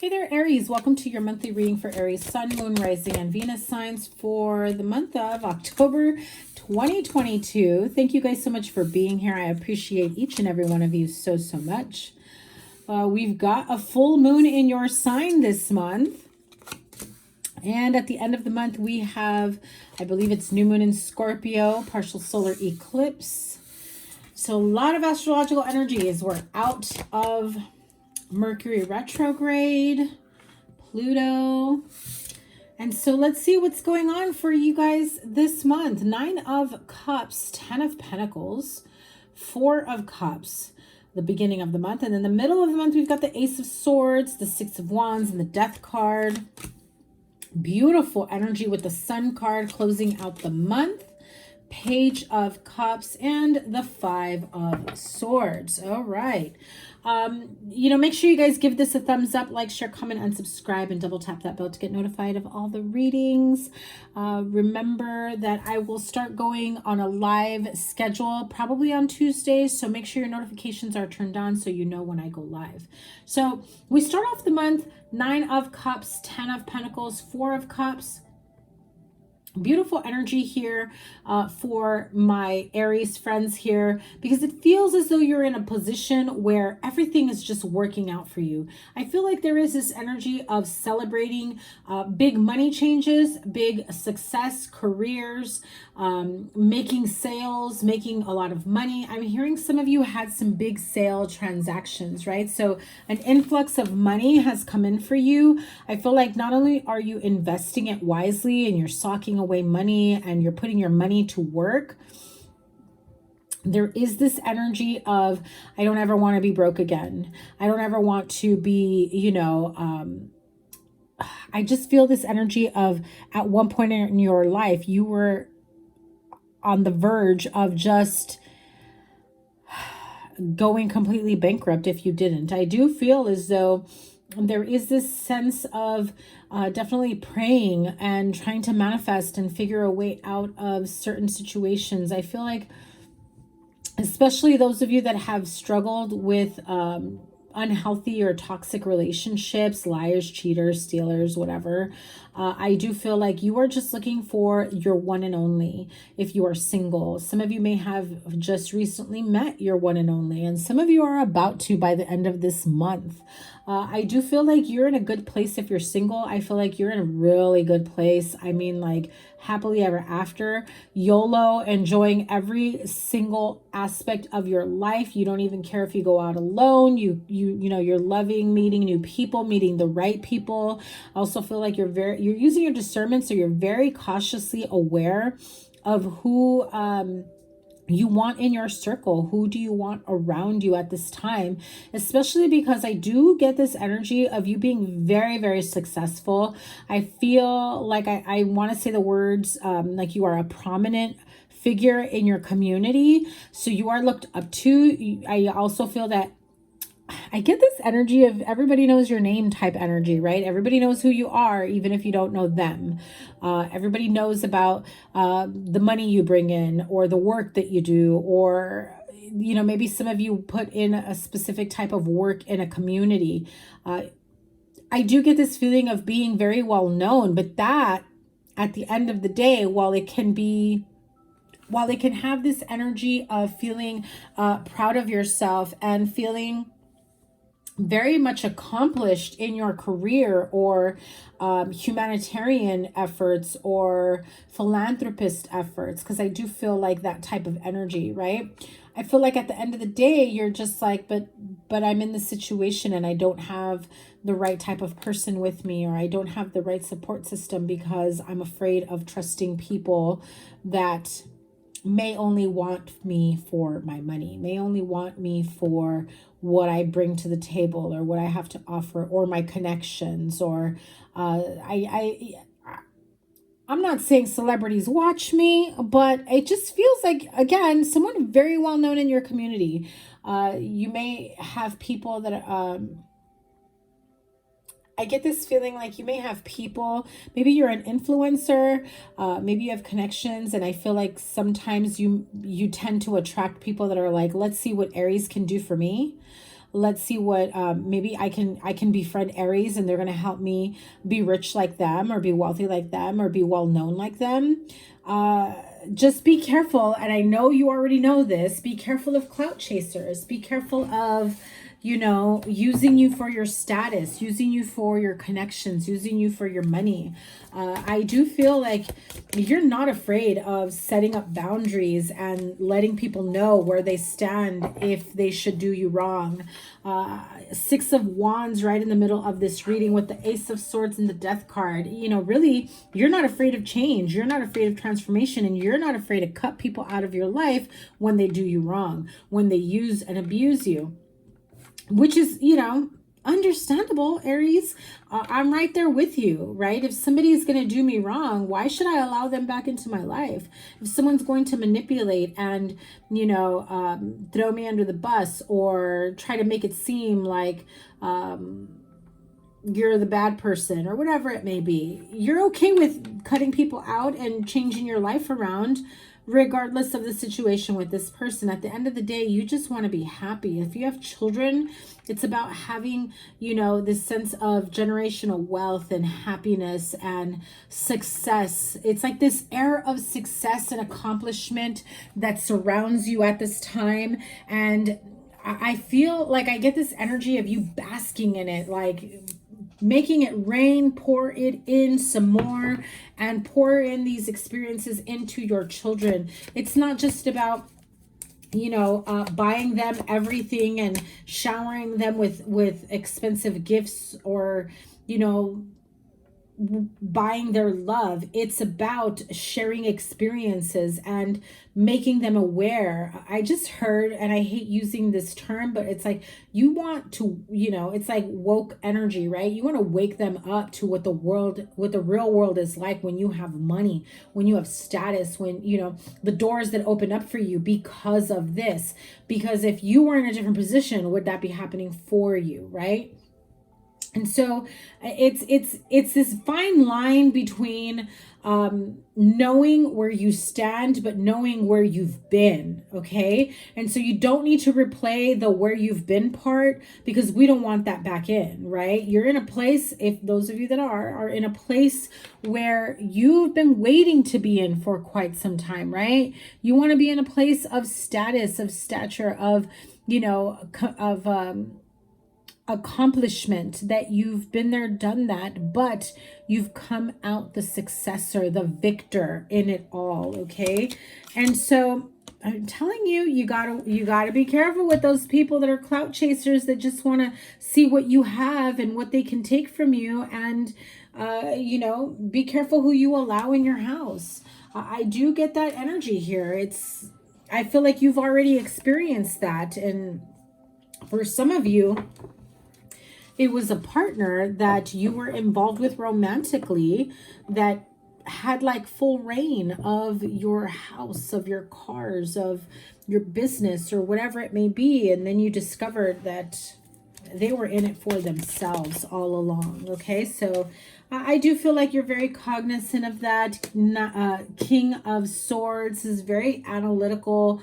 Hey there, Aries. Welcome to your monthly reading for Aries, Sun, Moon, Rising, and Venus signs for the month of October 2022. Thank you guys so much for being here. I appreciate each and every one of you so much. We've got a full moon in your sign this month. And at the end of the month, we have, I believe it's new moon in Scorpio, partial solar eclipse. So a lot of astrological energy as we're out of Mercury retrograde, Pluto. And so let's see what's going on for you guys this month. 9 of Cups, 10 of Pentacles, 4 of Cups, the beginning of the month. And in the middle of the month, we've got the Ace of Swords, the 6 of Wands, and the Death card. Beautiful energy with the Sun card closing out the month. Page of Cups and the 5 of Swords. All right. Make sure you guys give this a thumbs up, like, share, comment, and subscribe, and double tap that bell to get notified of all the readings. Remember that I will start going on a live schedule probably on Tuesdays, so make sure your notifications are turned on so you know when I go live. So we start off the month, 9 of Cups, 10 of Pentacles, 4 of Cups. Beautiful energy here for my Aries friends here, because it feels as though you're in a position where everything is just working out for you. I feel like there is this energy of celebrating big money changes, big success, careers, making sales, making a lot of money. I'm hearing some of you had some big sale transactions, right? So an influx of money has come in for you. I feel like not only are you investing it wisely and you're socking away money and you're putting your money to work, there is this energy of, I don't ever want to be broke again. I don't ever want to be, I just feel this energy of, at one point in your life, you were on the verge of just going completely bankrupt if you didn't. I do feel as though there is this sense of definitely praying and trying to manifest and figure a way out of certain situations. I feel like, especially those of you that have struggled with unhealthy or toxic relationships, liars, cheaters, stealers, whatever, I do feel like you are just looking for your one and only. If you are single, some of you may have just recently met your one and only, and some of you are about to by the end of this month. I do feel like you're in a good place if you're single. I feel like you're in a really good place. I mean, like, happily ever after, YOLO, enjoying every single aspect of your life. You don't even care if you go out alone. You're loving meeting new people, meeting the right people. I also feel like you're using your discernment, so you're very cautiously aware of who you want in your circle. Who do you want around you at this time? Especially because I do get this energy of you being very, very successful. I feel like I want to say the words like you are a prominent figure in your community. So you are looked up to. I also feel that I get this energy of everybody knows your name type energy, right? Everybody knows who you are, even if you don't know them. Everybody knows about the money you bring in, or the work that you do, or, maybe some of you put in a specific type of work in a community. I do get this feeling of being very well known, but that, at the end of the day, while it can have this energy of feeling proud of yourself and feeling very much accomplished in your career, or humanitarian efforts, or philanthropist efforts, because I do feel like that type of energy, right? I feel like at the end of the day, you're just like, but I'm in this situation and I don't have the right type of person with me, or I don't have the right support system because I'm afraid of trusting people that may only want me for my money, may only want me for what I bring to the table, or what I have to offer, or my connections, or I'm not saying celebrities watch me, but it just feels like, again, someone very well known in your community. You may have people that I get this feeling like you may have people, maybe you're an influencer, maybe you have connections, and I feel like sometimes you tend to attract people that are like, let's see what Aries can do for me. Let's see what, maybe I can befriend Aries and they're going to help me be rich like them, or be wealthy like them, or be well known like them. Just be careful. And I know you already know this. Be careful of clout chasers. Be careful of, you know, using you for your status, using you for your connections, using you for your money. I do feel like you're not afraid of setting up boundaries and letting people know where they stand if they should do you wrong. Six of Wands right in the middle of this reading with the Ace of Swords and the Death card. You know, really, you're not afraid of change. You're not afraid of transformation, and you're not afraid to cut people out of your life when they do you wrong, when they use and abuse you. Which is, you know, understandable, Aries. I'm right there with you, right? If somebody is going to do me wrong, why should I allow them back into my life? If someone's going to manipulate and, you know, throw me under the bus, or try to make it seem like you're the bad person, or whatever it may be, you're okay with cutting people out and changing your life around, regardless of the situation with this person. At the end of the day, you just want to be happy. If you have children, it's about having, you know, this sense of generational wealth and happiness and success. It's like this air of success and accomplishment that surrounds you at this time. And I feel like I get this energy of you basking in it, like making it rain, pour it in some more, and pour in these experiences into your children. It's not just about, you know, buying them everything and showering them with expensive gifts, or, you know, buying their love. It's about sharing experiences and making them aware. I just heard, and I hate using this term, but it's like you want to, you know, it's like woke energy, right? You want to wake them up to what the real world is like when you have money, when you have status, when, you know, the doors that open up for you because of this. Because if you were in a different position, would that be happening for you, right? And so it's this fine line between knowing where you stand, but knowing where you've been, okay? And so you don't need to replay the where you've been part, because we don't want that back in, right? You're in a place, if those of you that are in a place where you've been waiting to be in for quite some time, right? You want to be in a place of status, of stature, of, you know, of accomplishment, that you've been there, done that, but you've come out the successor, the victor in it all, okay? And so I'm telling you, you gotta be careful with those people that are clout chasers, that just want to see what you have and what they can take from you. And you know, be careful who you allow in your house. I do get that energy here. I feel like you've already experienced that, and for some of you, it was a partner that you were involved with romantically that had like full reign of your house, of your cars, of your business, or whatever it may be. And then you discovered that they were in it for themselves all along. Okay, so I do feel like you're very cognizant of that. King of Swords is very analytical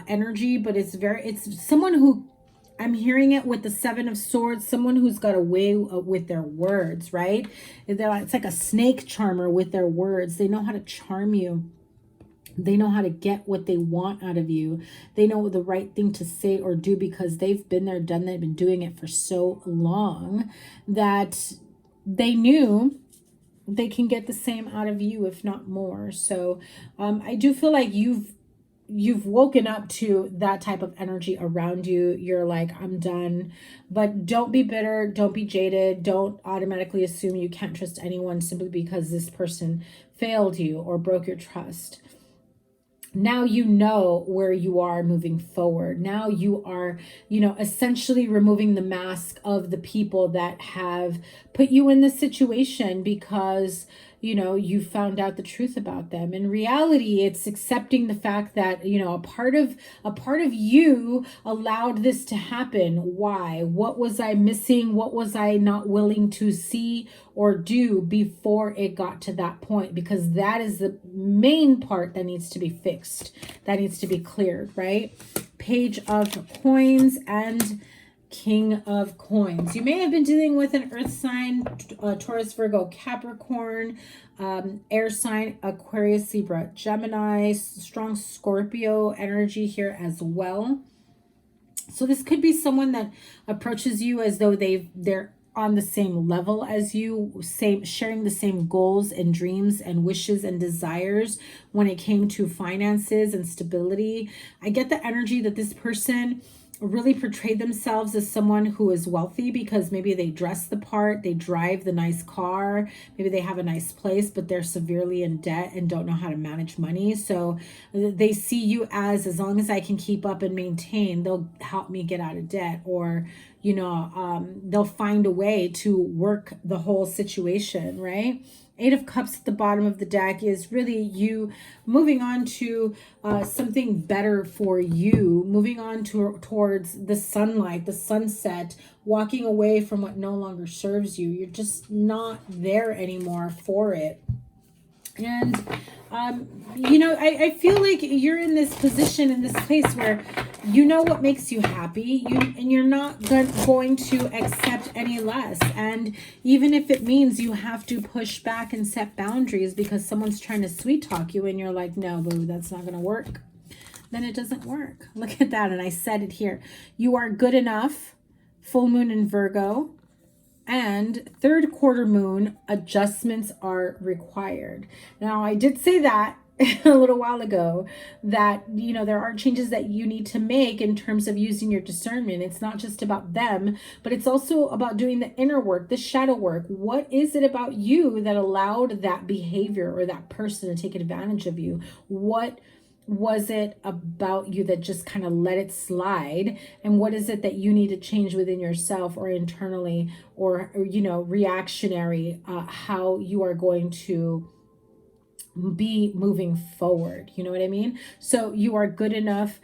energy, but it's someone who, I'm hearing it with the Seven of Swords, someone who's got a way with their words, right? It's like a snake charmer with their words. They know how to charm you. They know how to get what they want out of you. They know the right thing to say or do, because they've been there, done that, they've been doing it for so long that they knew they can get the same out of you, if not more. So I do feel like you've woken up to that type of energy around you. You're like, I'm done. But don't be bitter. Don't be jaded. Don't automatically assume you can't trust anyone simply because this person failed you or broke your trust. Now you know where you are moving forward. Now you are, you know, essentially removing the mask of the people that have put you in this situation because, you know, you found out the truth about them. In reality, it's accepting the fact that, you know, a part of you allowed this to happen. Why? What was I missing? What was I not willing to see or do before it got to that point? Because that is the main part that needs to be fixed, that needs to be cleared, right? Page of Coins and King of Coins. You may have been dealing with an earth sign, Taurus, Virgo, Capricorn, air sign, Aquarius, Libra, Gemini, strong Scorpio energy here as well. So this could be someone that approaches you as though they're on the same level as you, sharing the same goals and dreams and wishes and desires when it came to finances and stability. I get the energy that this person really portrayed themselves as someone who is wealthy because maybe they dress the part, they drive the nice car, maybe they have a nice place, but they're severely in debt and don't know how to manage money. So they see you as long as I can keep up and maintain, they'll help me get out of debt, or they'll find a way to work the whole situation, right? Eight of Cups at the bottom of the deck is really you moving on to something better for you, moving on towards the sunlight, the sunset, walking away from what no longer serves you. You're just not there anymore for it. And, I feel like you're in this position, in this place where you know what makes you happy, and you're not going to accept any less. And even if it means you have to push back and set boundaries because someone's trying to sweet talk you and you're like, no, boo, that's not going to work, then it doesn't work. Look at that. And I said it here. You are good enough. Full moon in Virgo. And third quarter moon, adjustments are required. Now, I did say that a little while ago, that, there are changes that you need to make in terms of using your discernment. It's not just about them, but it's also about doing the inner work, the shadow work. What is it about you that allowed that behavior or that person to take advantage of you? What was it about you that just kind of let it slide? And what is it that you need to change within yourself or internally, or reactionary, how you are going to be moving forward? You know what I mean? So you are good enough.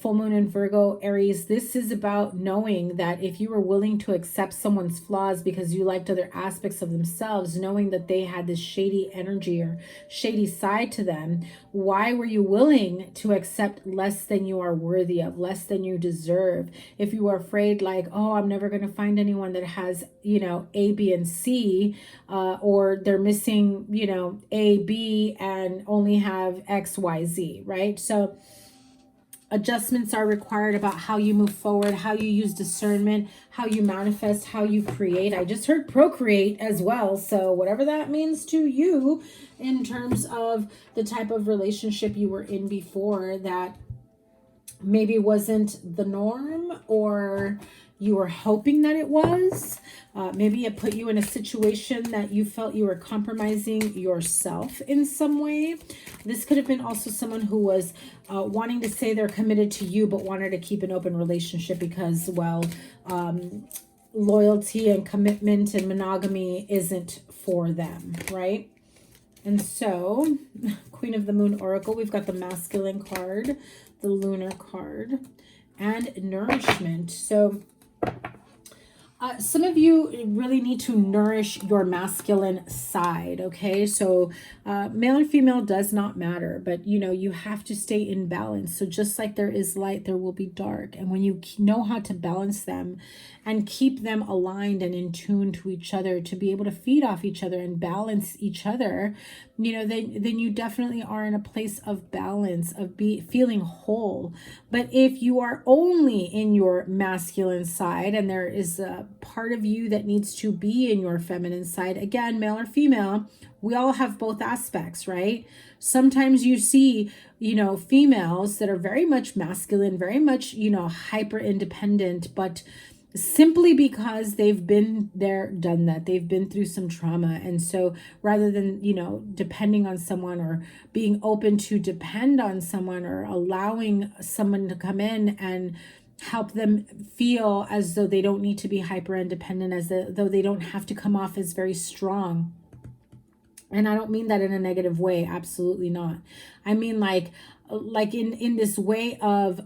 Full moon in Virgo, Aries, this is about knowing that if you were willing to accept someone's flaws because you liked other aspects of themselves, knowing that they had this shady energy or shady side to them, why were you willing to accept less than you are worthy of, less than you deserve? If you were afraid, like, oh, I'm never going to find anyone that has, A, B, and C, or they're missing, A, B, and only have X, Y, Z, right? So adjustments are required about how you move forward, how you use discernment, how you manifest, how you create. I just heard procreate as well. So whatever that means to you in terms of the type of relationship you were in before that maybe wasn't the norm, or you were hoping that it was. Maybe it put you in a situation that you felt you were compromising yourself in some way. This could have been also someone who was wanting to say they're committed to you, but wanted to keep an open relationship because, loyalty and commitment and monogamy isn't for them, right? And so, Queen of the Moon Oracle, we've got the masculine card, the lunar card, and nourishment. So some of you really need to nourish your masculine side, okay? So male and female does not matter, but you have to stay in balance. So just like there is light, there will be dark. And when you know how to balance them and keep them aligned and in tune to each other, to be able to feed off each other and balance each other, then you definitely are in a place of balance, of feeling whole. But if you are only in your masculine side and there is a part of you that needs to be in your feminine side, again, male or female, we all have both aspects, right? Sometimes you see, females that are very much masculine, very much, hyper independent, but simply because they've been there, done that. They've been through some trauma. And so rather than, depending on someone or being open to depend on someone or allowing someone to come in and help them feel as though they don't need to be hyper independent, as though they don't have to come off as very strong. And I don't mean that in a negative way. Absolutely not. I mean like in this way of,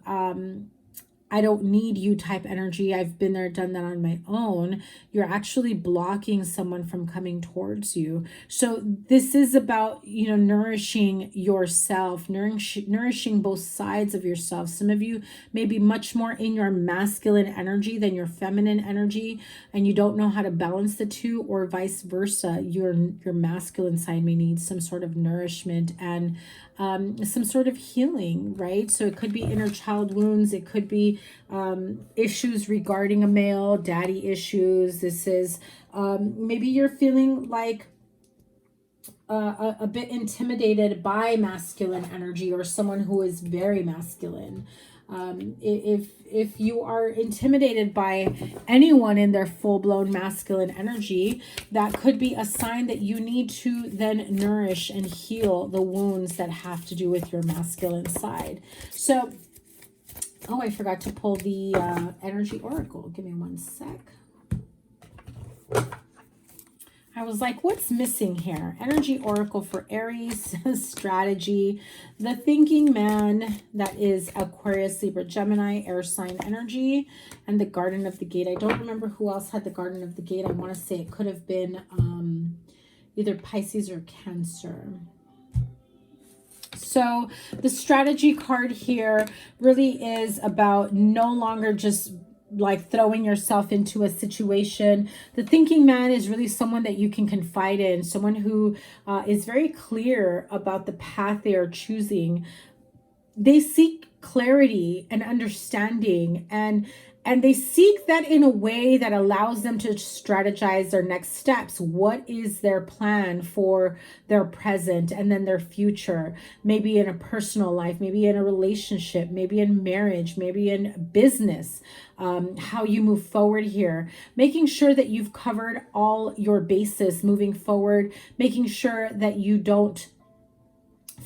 I don't need you type energy. I've been there, done that on my own. You're actually blocking someone from coming towards you. So this is about, you know, nourishing yourself, nourishing both sides of yourself. Some of you may be much more in your masculine energy than your feminine energy, and you don't know how to balance the two, or vice versa. Your masculine side may need some sort of nourishment and some sort of healing, right? So it could be inner child wounds. It could be issues regarding a male, daddy issues. This is maybe you're feeling like a bit intimidated by masculine energy, or someone who is very masculine. If you are intimidated by anyone in their full-blown masculine energy, that could be a sign that you need to then nourish and heal the wounds that have to do with your masculine side. So, oh, I forgot to pull the energy oracle. Give me one sec. I was like, what's missing here? Energy oracle for Aries, strategy, the thinking man, that is Aquarius, Libra, Gemini, air sign energy, and the Garden of the Gate. I don't remember who else had the Garden of the Gate. I want to say it could have been either Pisces or Cancer. So the strategy card here really is about no longer just like throwing yourself into a situation. The thinking man is really someone that you can confide in, someone who is very clear about the path they are choosing. They seek clarity and understanding, and they seek that in a way that allows them to strategize their next steps. What is their plan for their present and then their future? Maybe in a personal life, maybe in a relationship, maybe in marriage, maybe in business. How you move forward here. Making sure that you've covered all your bases moving forward. Making sure that you don't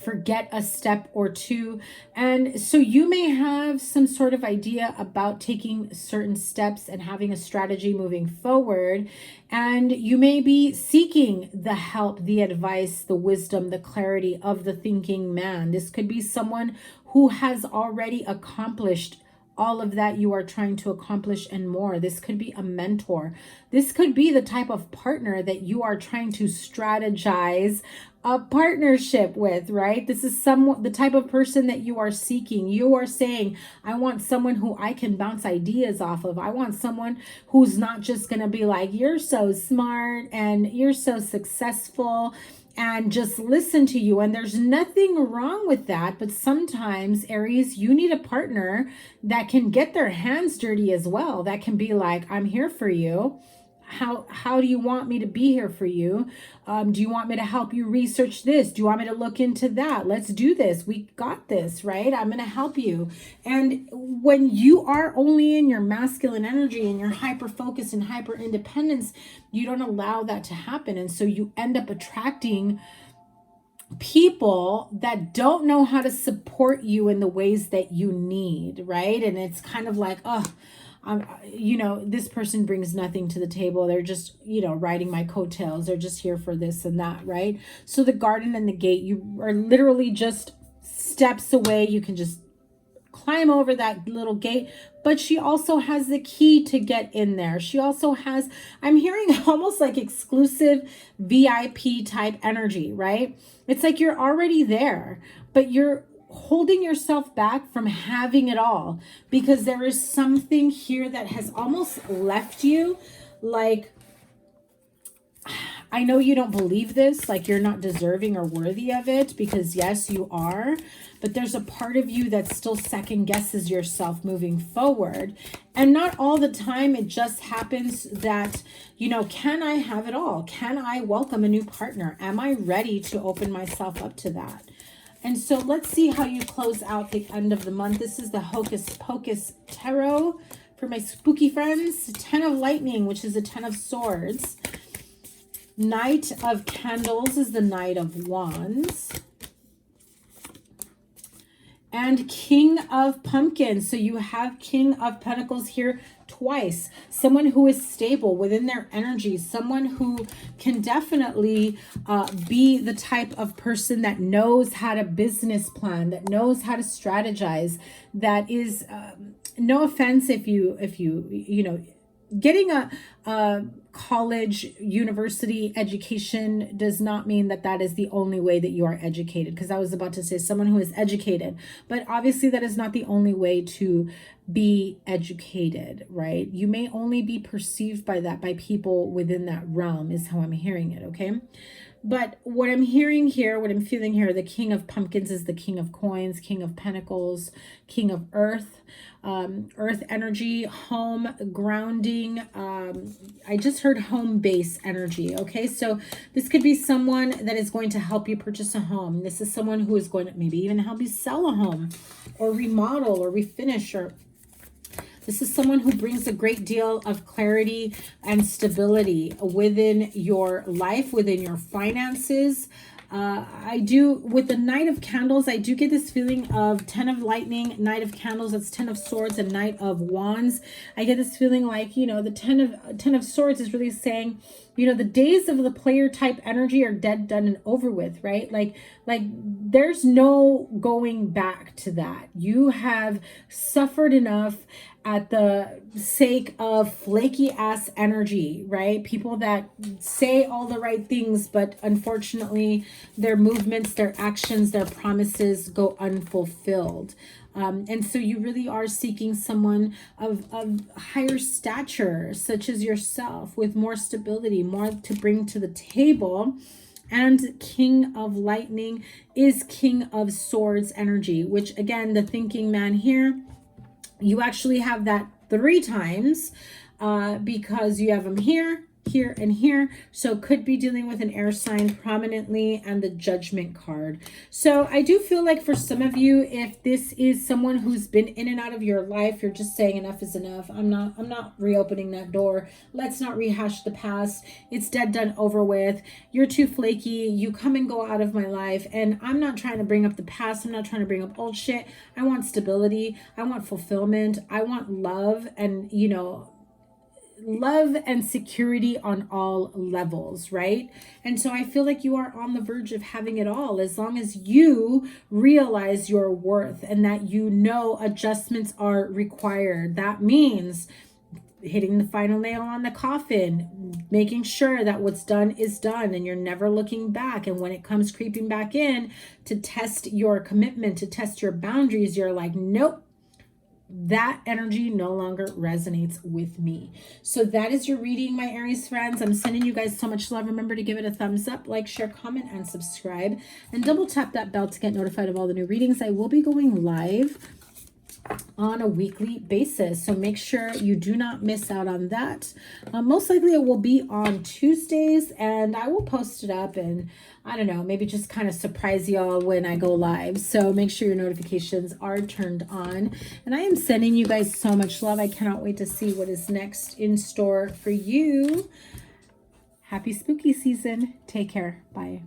forget a step or two. And so you may have some sort of idea about taking certain steps and having a strategy moving forward. And you may be seeking the help, the advice, the wisdom, the clarity of the thinking man. This could be someone who has already accomplished all of that you are trying to accomplish and more. This could be a mentor. This could be the type of partner that you are trying to strategize a partnership with, right? This is the type of person that you are seeking. You are saying, I want someone who I can bounce ideas off of. I want someone who's not just going to be like, you're so smart and you're so successful, and just listen to you. And there's nothing wrong with that. But sometimes, Aries, you need a partner that can get their hands dirty as well. That can be like, I'm here for you. How do you want me to be here for you? Do you want me to help you research this? Do you want me to look into that? Let's do this. We got this, right? I'm going to help you. And when you are only in your masculine energy and you're hyper focused and hyper independence, you don't allow that to happen. And so you end up attracting people that don't know how to support you in the ways that you need, right? And it's kind of like, oh, you know, this person brings nothing to the table. They're just, you know, riding my coattails. They're just here for this and that, right? So the Garden and the Gate, you are literally just steps away. You can just climb over that little gate, but she also has the key to get in there. She also has, I'm hearing almost like exclusive VIP type energy, right? It's like you're already there, but you're holding yourself back from having it all because there is something here that has almost left you. Like, I know you don't believe this, like you're not deserving or worthy of it, because yes, you are, but there's a part of you that still second guesses yourself moving forward. And not all the time it just happens that, you know, can I have it all? Can I welcome a new partner? Am I ready to open myself up to that? And so let's see how you close out the end of the month. This is the Hocus Pocus Tarot for my spooky friends. 10 of Lightning, which is the 10 of Swords. Knight of Candles is the Knight of Wands. And King of Pumpkins. So you have King of Pentacles here twice. Someone who is stable within their energy. Someone who can definitely be the type of person that knows how to business plan, that knows how to strategize, that is, no offense if you know, getting a college, university education does not mean that that is the only way that you are educated. Because I was about to say someone who is educated, but obviously that is not the only way to be educated, right? You may only be perceived by that, by people within that realm, is how I'm hearing it, okay? But what I'm hearing here, what I'm feeling here, the King of Pumpkins is the King of Coins, King of Pentacles, King of Earth, earth energy, home, grounding. I just heard home base energy. Okay, so this could be someone that is going to help you purchase a home. This is someone who is going to maybe even help you sell a home or remodel or refinish, or this is someone who brings a great deal of clarity and stability within your life, within your finances. I do, with the Knight of Candles, I do get this feeling of 10 of Lightning, Knight of Candles, that's 10 of Swords, and Knight of Wands. I get this feeling like, you know, the 10 of Swords is really saying, you know, the days of the player type energy are dead, done, and over with, right? Like there's no going back to that. You have suffered enough at the sake of flaky ass energy, right? People that say all the right things, but unfortunately their movements, their actions, their promises go unfulfilled. And so you really are seeking someone of higher stature, such as yourself, with more stability, more to bring to the table. And King of Lightning is King of Swords energy, which again, the thinking man here, you actually have that 3 times because you have them here, here, and here. So could be dealing with an air sign prominently, and the Judgment card. So I do feel like for some of you, if this is someone who's been in and out of your life, you're just saying enough is enough. I'm not reopening that door. Let's not rehash the past. It's dead, done, over with. You're too flaky. You come and go out of my life, and I'm not trying to bring up the past. I'm not trying to bring up old shit. I want stability. I want fulfillment. I want love, and, you know, love and security on all levels, right? And so I feel like you are on the verge of having it all, as long as you realize your worth and that you know adjustments are required. That means hitting the final nail on the coffin, making sure that what's done is done and you're never looking back. And when it comes creeping back in to test your commitment, to test your boundaries, you're like, nope, that energy no longer resonates with me. So that is your reading, my Aries friends. I'm sending you guys so much love. Remember to give it a thumbs up, like, share, comment, and subscribe, and double tap that bell to get notified of all the new readings. I will be going live on a weekly basis, so make sure you do not miss out on that. Most likely it will be on Tuesdays, and I will post it up, and I don't know, maybe just kind of surprise y'all when I go live. So make sure your notifications are turned on, and I am sending you guys so much love. I cannot wait to see what is next in store for you. Happy spooky season. Take care. Bye.